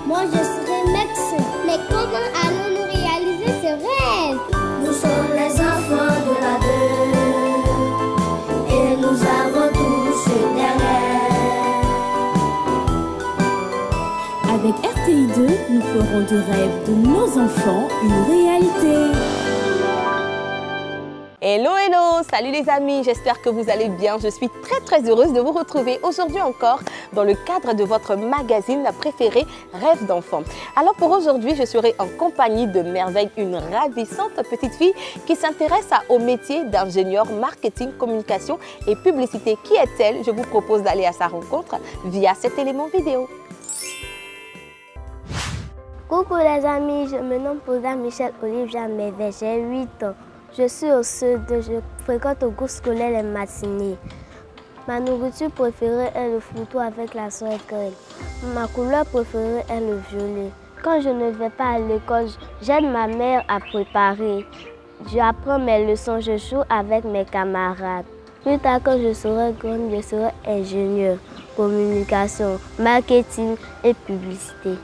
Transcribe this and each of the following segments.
Moi, je serai médecin. Mais comment allons-nous réaliser ce rêve? Nous sommes les enfants de la deux et nous avons tous des rêves. Avec RTI2, nous ferons du rêve de nos enfants une réalité. Hello, hello, salut les amis, j'espère que vous allez bien. Je suis très heureuse de vous retrouver aujourd'hui encore dans le cadre de votre magazine préféré Rêve d'enfant. Alors pour aujourd'hui, je serai en compagnie de Merveille, une ravissante petite fille qui s'intéresse au métier d'ingénieur marketing, communication et publicité. Qui est-elle? Je vous propose d'aller à sa rencontre via cet élément vidéo. Coucou les amis, je me nomme Paula Michel Olivia Merveille, j'ai 8 ans. Je suis au sud, je fréquente au groupe scolaire les matinées. Ma nourriture préférée est le fruiteau avec la sauce graine. Ma couleur préférée est le violet. Quand je ne vais pas à l'école, j'aide ma mère à préparer. J'apprends mes leçons, je joue avec mes camarades. Plus tard, quand je serai grande, je serai ingénieur, communication, marketing et publicité.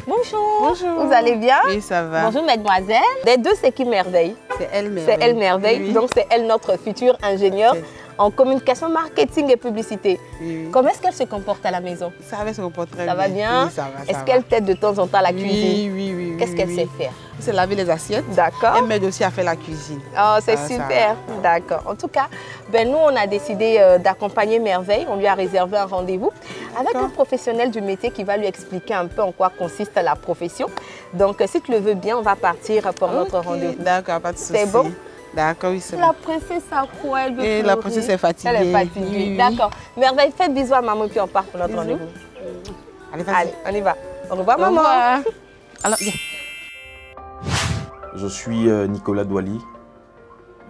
Bonjour. Bonjour. Vous allez bien? Oui, ça va. Bonjour mademoiselle. Les deux, c'est qui Merveille? C'est elle Merveille. C'est elle Merveille, Oui. donc c'est elle notre future ingénieure en communication, marketing et publicité. Oui. Comment est-ce qu'elle se comporte à la maison? Ça va, se comporte très Ça bien. va bien? Oui, ça va. Est-ce qu'elle t'aide de temps en temps à la cuisine? Oui. Qu'est-ce qu'elle sait faire? C'est laver les assiettes. D'accord. Elle m'aide aussi à faire la cuisine. Oh, c'est Ça super. D'accord. En tout cas, nous, on a décidé d'accompagner Merveille. On lui a réservé un rendez-vous avec un professionnel du métier qui va lui expliquer un peu en quoi consiste la profession. Donc, si tu le veux bien, on va partir pour notre rendez-vous. D'accord, pas de souci. C'est bon? D'accord, oui, c'est bon. La princesse a quoi? Elle veut Et la pleurer. princesse est fatiguée. Elle est fatiguée. Oui. D'accord. Merveille, fais bisous à maman puis on part pour notre Bisous. rendez-vous. Allez, vas-y. Allez, on y va. Au revoir, Au maman. revoir. Alors, viens. Je suis Nicolas Douali.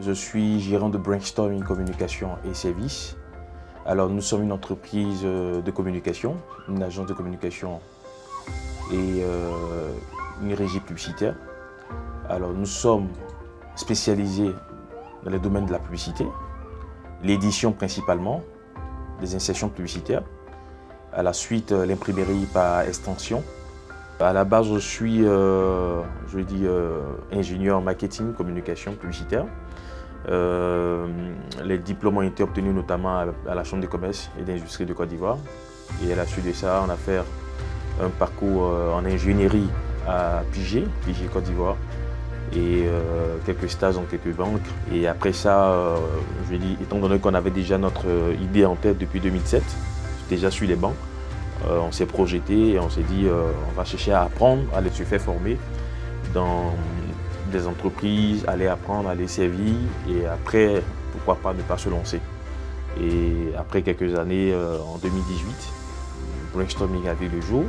Je suis gérant de Brainstorming Communication et Services. Alors, nous sommes une entreprise de communication, une agence de communication et une régie publicitaire. Alors, nous sommes spécialisés dans les domaines de la publicité, l'édition principalement, les insertions publicitaires, à la suite l'imprimerie par extension. À la base, je suis ingénieur marketing, communication, publicitaire. Les diplômes ont été obtenus notamment à la Chambre de commerce et d'industrie de Côte d'Ivoire. Et à la suite de ça, on a fait un parcours en ingénierie à Pigé Côte d'Ivoire, et quelques stages dans quelques banques. Et après ça, étant donné qu'on avait déjà notre idée en tête depuis 2007, déjà sur les bancs, on s'est projeté et on s'est dit on va chercher à apprendre, à aller se faire former dans des entreprises, aller apprendre, aller servir, et après, pourquoi pas ne pas se lancer. Et après quelques années, en 2018, Brainstorming a vu le jour.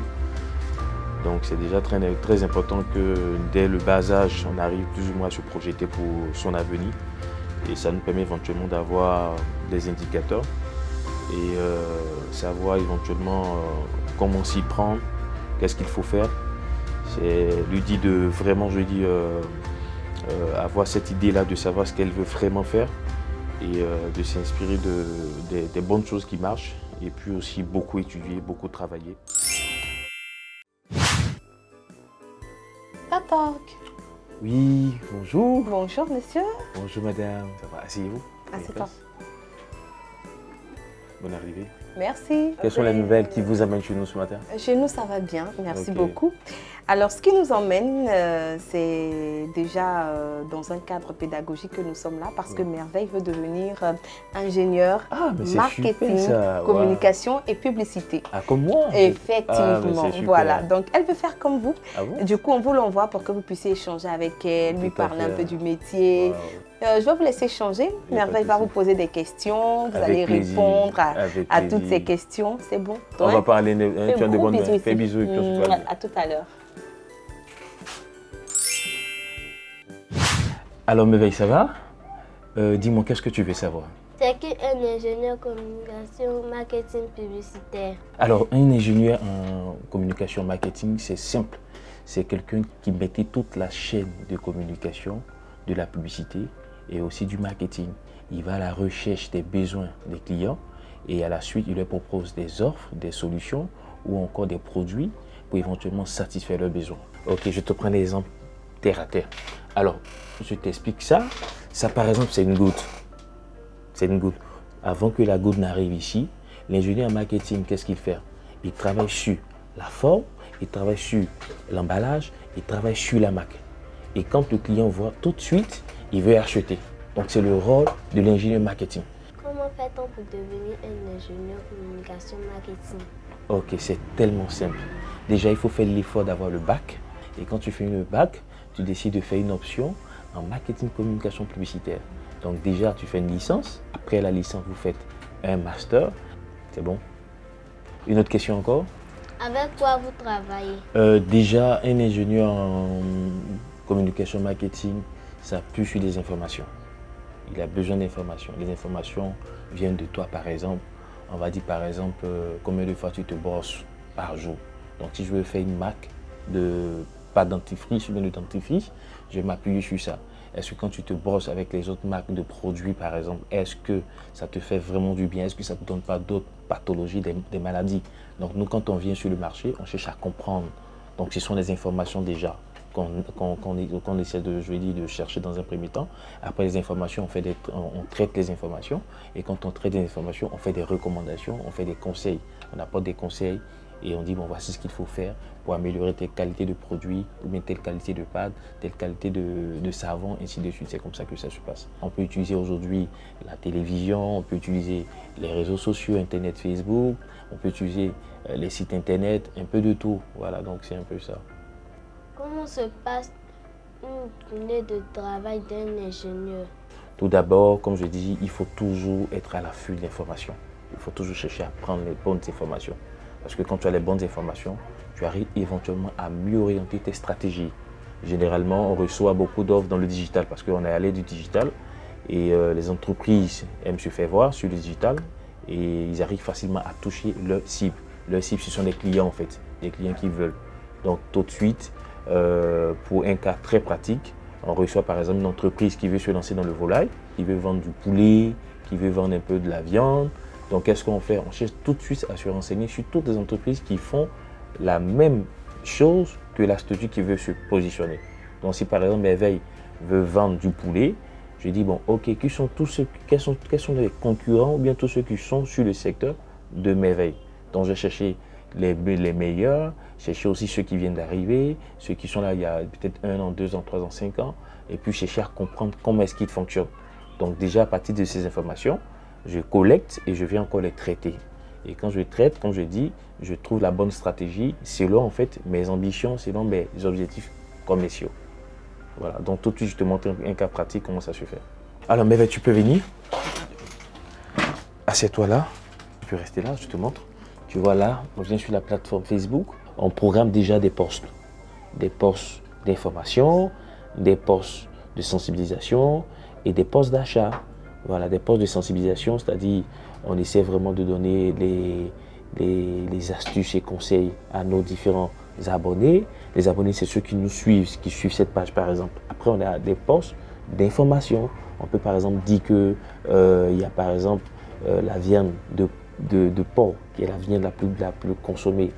Donc c'est déjà très important que dès le bas âge, on arrive plus ou moins à se projeter pour son avenir. Et ça nous permet éventuellement d'avoir des indicateurs et savoir éventuellement comment s'y prendre, qu'est-ce qu'il faut faire. C'est l'idée de vraiment, avoir cette idée-là de savoir ce qu'elle veut vraiment faire et de s'inspirer des bonnes choses qui marchent, et puis aussi beaucoup étudier, beaucoup travailler. Tatok. Oui, bonjour. Bonjour, monsieur. Bonjour madame, ça va? Asseyez-vous. Assieds-toi. Bonne arrivée. Merci. Quelles sont les nouvelles qui vous amènent chez nous ce matin? Chez nous, ça va bien. Merci Ok. beaucoup. Alors, ce qui nous emmène, c'est déjà dans un cadre pédagogique que nous sommes là, parce que Merveille veut devenir ingénieure mais c'est marketing, super, ça. communication et publicité. Ah, comme moi? Effectivement, c'est super. voilà. Donc, elle veut faire comme vous. Ah bon? Du coup, on vous l'envoie pour que vous puissiez échanger avec elle, lui Tout à parler un fait. peu du métier. Wow. Je vais vous laisser changer. Il y a pas Merveille de va souci. vous poser des questions. Vous Avec allez plaisir. répondre Avec à toutes plaisir. ces questions. C'est bon? On Ouais. va parler, Fais tu as de gros bonnes bisous mains. ici. Fais bisous et puis on se voit. À tout à l'heure. Alors Merveille, ça va? Dis-moi, qu'est-ce que tu veux savoir? C'est qui un ingénieur communication, marketing, publicitaire? Alors, un ingénieur en communication marketing, c'est simple. C'est quelqu'un qui mettait toute la chaîne de communication, de la publicité et aussi du marketing. Il va à la recherche des besoins des clients et à la suite, il leur propose des offres, des solutions ou encore des produits pour éventuellement satisfaire leurs besoins. Ok, je te prends un exemple terre à terre. Alors, je t'explique ça. Ça, par exemple, c'est une goutte. C'est une goutte. Avant que la goutte n'arrive ici, l'ingénieur marketing, qu'est-ce qu'il fait? Il travaille sur la forme, il travaille sur l'emballage, il travaille sur la marque. Et quand le client voit tout de suite, il veut acheter. Donc, c'est le rôle de l'ingénieur marketing. Comment fait-on pour devenir un ingénieur communication marketing? Ok, c'est tellement simple. Déjà, il faut faire l'effort d'avoir le bac. Et quand tu fais le bac, tu décides de faire une option en marketing communication publicitaire. Donc déjà, tu fais une licence. Après la licence, vous faites un master. C'est bon? Une autre question encore? Avec quoi vous travaillez? Déjà, un ingénieur en communication marketing, ça appuie sur des informations. Il a besoin d'informations. Les informations viennent de toi, par exemple. On va dire, par exemple, combien de fois tu te brosses par jour. Donc, si je veux faire une marque de pas dentifrice ou bien de dentifrice, je vais m'appuyer sur ça. Est-ce que quand tu te brosses avec les autres marques de produits, par exemple, est-ce que ça te fait vraiment du bien? Est-ce que ça ne te donne pas d'autres pathologies, des maladies? Donc, nous, quand on vient sur le marché, on cherche à comprendre. Donc, ce sont des informations déjà qu'on essaie de chercher dans un premier temps. Après les informations, on traite les informations. Et quand on traite les informations, on fait des recommandations, on fait des conseils. On apporte des conseils et on dit, bon, voici ce qu'il faut faire pour améliorer telle qualité de produit, ou bien telle qualité de pâte, telle qualité de savon, ainsi de suite. C'est comme ça que ça se passe. On peut utiliser aujourd'hui la télévision, on peut utiliser les réseaux sociaux, Internet, Facebook, on peut utiliser les sites Internet, un peu de tout. Voilà, donc c'est un peu ça. Comment se passe une journée de travail d'un ingénieur? Tout d'abord, comme je dis, il faut toujours être à l'affût de l'information. Il faut toujours chercher à prendre les bonnes informations. Parce que quand tu as les bonnes informations, tu arrives éventuellement à mieux orienter tes stratégies. Généralement, on reçoit beaucoup d'offres dans le digital parce qu'on est allé du digital et les entreprises aiment se faire voir sur le digital et ils arrivent facilement à toucher leur cible. Leur cible, ce sont les clients en fait, les clients qui veulent. Donc tout de suite, pour un cas très pratique, on reçoit par exemple une entreprise qui veut se lancer dans le volaille, qui veut vendre du poulet, qui veut vendre un peu de la viande. Donc qu'est-ce qu'on fait? On cherche tout de suite à se renseigner sur toutes les entreprises qui font la même chose que la structure qui veut se positionner. Donc si par exemple Merveille veut vendre du poulet, je dis bon ok, quels sont les concurrents ou bien tous ceux qui sont sur le secteur de Merveille. Donc je vais chercher les meilleurs, chercher aussi ceux qui viennent d'arriver, ceux qui sont là il y a peut-être 1 an, 2 ans, 3 ans, 5 ans, et puis chercher à comprendre comment est-ce qu'ils fonctionnent. Donc déjà à partir de ces informations, je collecte et je viens encore les traiter. Et quand je traite, comme je dis, je trouve la bonne stratégie selon en fait mes ambitions, selon mes objectifs commerciaux. Voilà, donc tout de suite je te montre un cas pratique comment ça se fait. Alors Merveille, tu peux venir. Assieds-toi là, tu peux rester là, je te montre. Tu vois là, on vient sur la plateforme Facebook, on programme déjà des posts d'information, des posts de sensibilisation et des posts d'achat. Voilà, des posts de sensibilisation, c'est-à-dire on essaie vraiment de donner les astuces et conseils à nos différents abonnés. Les abonnés, c'est ceux qui nous suivent, qui suivent cette page par exemple. Après, on a des posts d'information. On peut par exemple dire qu'il y a par exemple la viande de porc, qui est la viande la plus consommée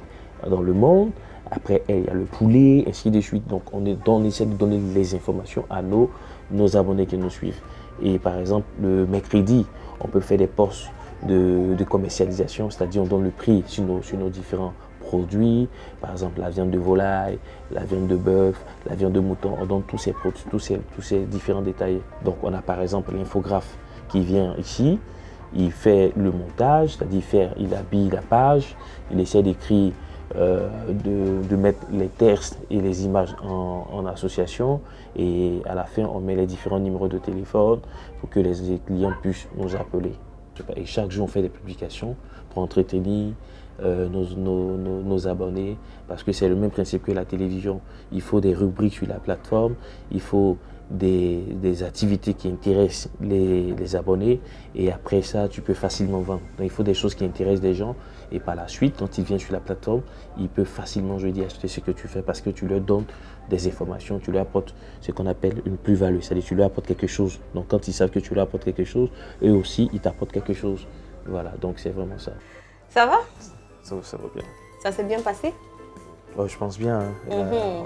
dans le monde. Après, il y a le poulet, ainsi de suite. Donc, on essaie de donner les informations à nos abonnés qui nous suivent. Et par exemple, le mercredi, on peut faire des posts de commercialisation, c'est-à-dire on donne le prix sur nos différents produits. Par exemple, la viande de volaille, la viande de bœuf, la viande de mouton. On donne tous ces produits, tous ces différents détails. Donc, on a par exemple l'infographe qui vient ici. Il fait le montage, c'est-à-dire il habille la page, il essaie d'écrire, de mettre les textes et les images en association et à la fin on met les différents numéros de téléphone pour que les clients puissent nous appeler. Et chaque jour on fait des publications pour entretenir nos abonnés parce que c'est le même principe que la télévision. Il faut des rubriques sur la plateforme, il faut des activités qui intéressent les abonnés et après ça tu peux facilement vendre. Donc il faut des choses qui intéressent les gens et par la suite quand ils viennent sur la plateforme ils peuvent facilement acheter ce que tu fais parce que tu leur donnes des informations, tu leur apportes ce qu'on appelle une plus-value, c'est-à-dire tu leur apportes quelque chose. Donc quand ils savent que tu leur apportes quelque chose, eux aussi ils t'apportent quelque chose. Voilà, donc c'est vraiment ça. Ça va? Ça va bien. Ça s'est bien passé? Je pense bien. Hein.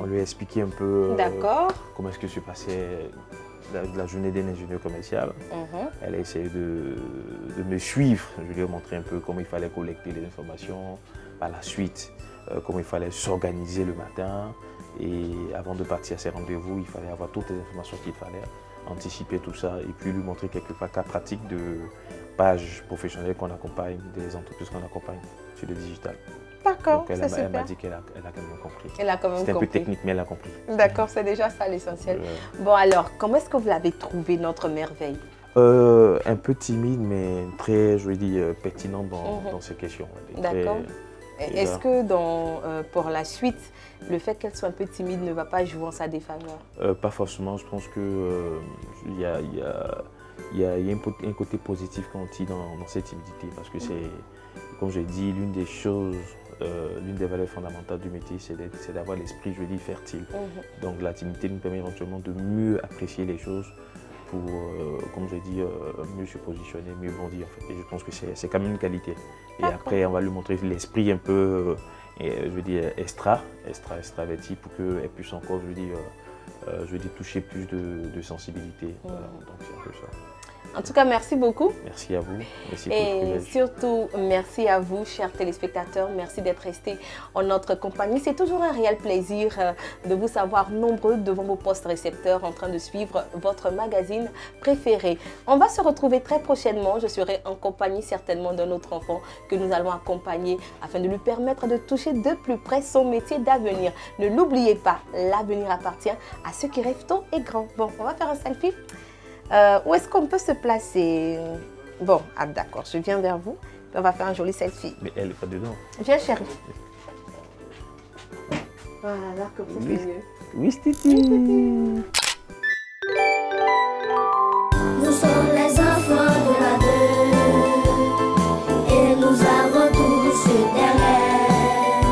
On lui a expliqué un peu comment est-ce que se passait la journée d'un ingénieur commercial. Elle a essayé de me suivre. Je lui ai montré un peu comment il fallait collecter les informations. Par la suite, comment il fallait s'organiser le matin. Et avant de partir à ses rendez-vous, il fallait avoir toutes les informations qu'il fallait, anticiper tout ça. Et puis lui montrer quelques cas pratiques de pages professionnelles qu'on accompagne, des entreprises qu'on accompagne sur le digital. D'accord, c'est super. Elle m'a dit qu'elle a quand même compris. Elle a quand même compris. C'était un peu technique, mais elle a compris. D'accord, c'est déjà ça l'essentiel. Bon alors, comment est-ce que vous l'avez trouvé, notre merveille? Un peu timide, mais très, je veux dire, pertinente dans ces questions. D'accord. Est-ce que pour la suite, le fait qu'elle soit un peu timide ne va pas jouer en sa défaveur? Pas forcément. Je pense qu'il y a un côté positif quand on dit dans cette timidité, parce que c'est, comme j'ai dit, l'une des choses, l'une des valeurs fondamentales du métier, c'est d'avoir l'esprit, je veux dire, fertile. Donc la timidité nous permet éventuellement de mieux apprécier les choses pour, comme je dis, mieux se positionner, mieux bondir. En fait. Et je pense que c'est quand même une qualité. Et après, on va lui montrer l'esprit un peu, je veux dire, extraverti pour qu'elle puisse encore, je veux dire, toucher plus de sensibilité. Voilà, donc c'est un peu ça. En tout cas, merci beaucoup. Merci à vous. Merci et surtout, merci à vous, chers téléspectateurs. Merci d'être restés en notre compagnie. C'est toujours un réel plaisir de vous savoir nombreux devant vos postes récepteurs en train de suivre votre magazine préféré. On va se retrouver très prochainement. Je serai en compagnie certainement d'un autre enfant que nous allons accompagner afin de lui permettre de toucher de plus près son métier d'avenir. Ne l'oubliez pas, l'avenir appartient à ceux qui rêvent tôt et grand. Bon, on va faire un selfie. Où est-ce qu'on peut se placer? Bon, d'accord, je viens vers vous. On va faire un joli selfie. Mais elle n'est pas dedans. Viens, chérie. Voilà, là, comme ça, c'est mieux. Oui, Titi. Nous sommes les enfants de la 2 et nous avons tous des rêves.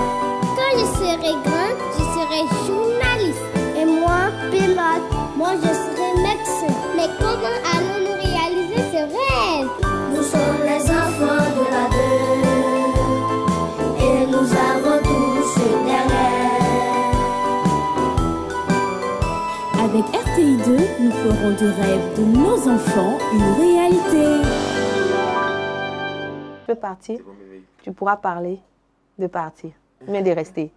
Quand je serai grand, je serai journaliste. Et moi, pilote. Moi, je serai médecin. Mais comment allons-nous réaliser ce rêve? Nous sommes les enfants de la 2 et nous avons tous des rêves. Avec RTI2, nous ferons du rêve de nos enfants une réalité. Tu peux partir, tu pourras parler de partir, mais de rester.